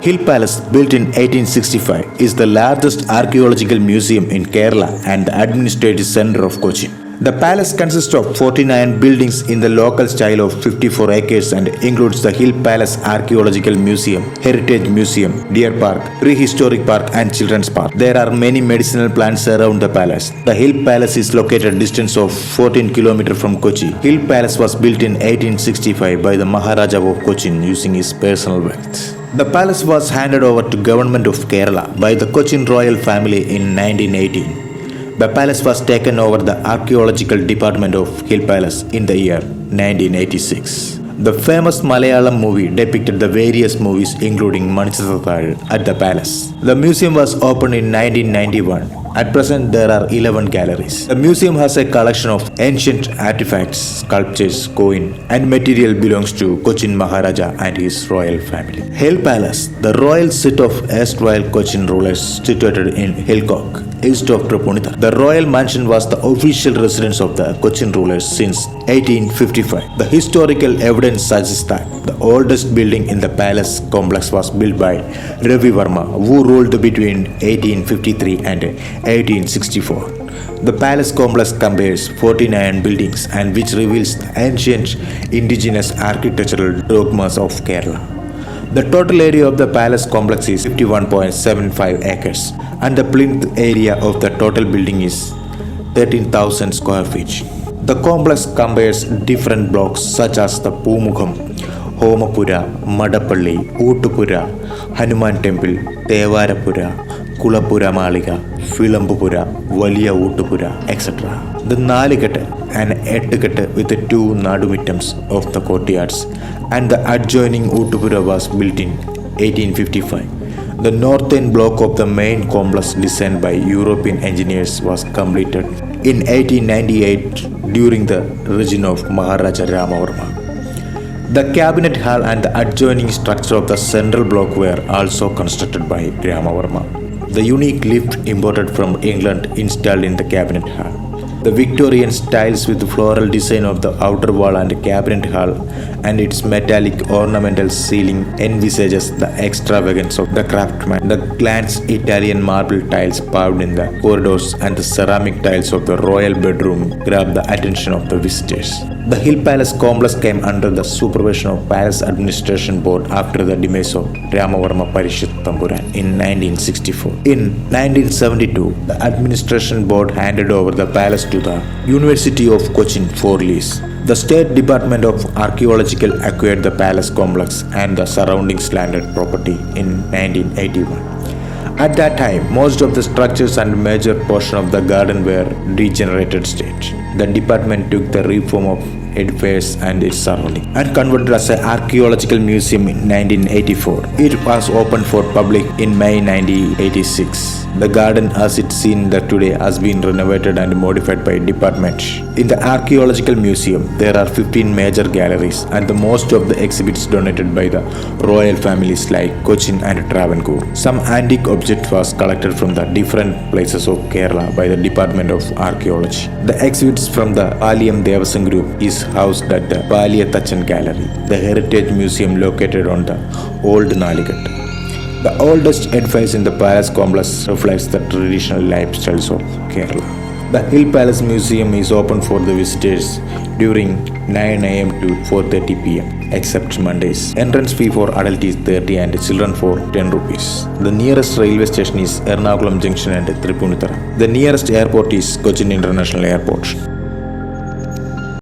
Hill Palace, built in 1865, is the largest archaeological museum in Kerala and the administrative center of Cochin. The palace consists of 49 buildings in the local style of 54 acres and includes the Hill Palace Archaeological Museum, Heritage Museum, Deer Park, Prehistoric Park and Children's Park. There are many medicinal plants around the palace. The Hill Palace is located a distance of 14 km from Kochi. Hill Palace was built in 1865 by the Maharaja of Cochin using his personal wealth. The palace was handed over to Government of Kerala by the Cochin royal family in 1918. The palace was taken over the archaeological department of Hill Palace in the year 1986. The famous Malayalam movie depicted the various movies including Manichathal at the palace. The museum was opened in 1991. At present, there are 11 galleries. The museum has a collection of ancient artifacts, sculptures, coin, and material belongs to Cochin Maharaja and his royal family. Hill Palace, the royal seat of erstwhile Cochin rulers, situated in Hillcock, east of Tripunithur. The royal mansion was the official residence of the Cochin rulers since 1855. The historical evidence suggests that the oldest building in the palace complex was built by Ravi Varma, who ruled between 1853 and 1864. The palace complex compares 49 buildings and which reveals the ancient indigenous architectural dogmas of Kerala. The total area of the palace complex is 51.75 acres and the plinth area of the total building is 13,000 square feet. The complex compares different blocks such as the Pumukham, Homapura, Madapalli, Utupura, Hanuman Temple, Tevarapura, Kulapura Malika, Filambupura, Valiya Utupura, etc. The Nalikette and Ettikette with the two Nadumittams of the courtyards and the adjoining Utupura was built in 1855. The northern block of the main complex designed by European engineers was completed in 1898 during the reign of Maharaja Ramavarma. The cabinet hall and the adjoining structure of the central block were also constructed by Ramavarma. The unique lift imported from England installed in the cabinet hall. The Victorian styles with the floral design of the outer wall and cabinet hall and its metallic ornamental ceiling envisages the extravagance of the craftsman. The glazed Italian marble tiles carved in the corridors and the ceramic tiles of the royal bedroom grabbed the attention of the visitors. The Hill Palace complex came under the supervision of Palace Administration Board after the demise of Ramavarma Parishit Tamburan in 1964. In 1972, the Administration Board handed over the palace to the University of Cochin for lease. The State Department of Archaeological acquired the palace complex and the surrounding landed property in 1981. At that time, most of the structures and major portion of the garden were degenerated state. The department took the reform of edifice and its surrounding and converted as an archaeological museum in 1984. It was opened for public in May 1986. The garden as it's seen today has been renovated and modified by department. In the archaeological museum, there are 15 major galleries and the most of the exhibits donated by the royal families like Cochin and Travancore. Some antique object was collected from the different places of Kerala by the Department of Archaeology. The exhibits from the Palyam Devasam Group is housed at the Palyatachan Gallery, the heritage museum located on the old Nalikette. The oldest edifice in the palace complex reflects the traditional lifestyles of Kerala. The Hill Palace Museum is open for the visitors during 9 am to 4:30 pm, except Mondays. Entrance fee for adult is 30 and children for 10 rupees. The nearest railway station is Ernakulam Junction and Tripunithur. The nearest airport is Cochin International Airport.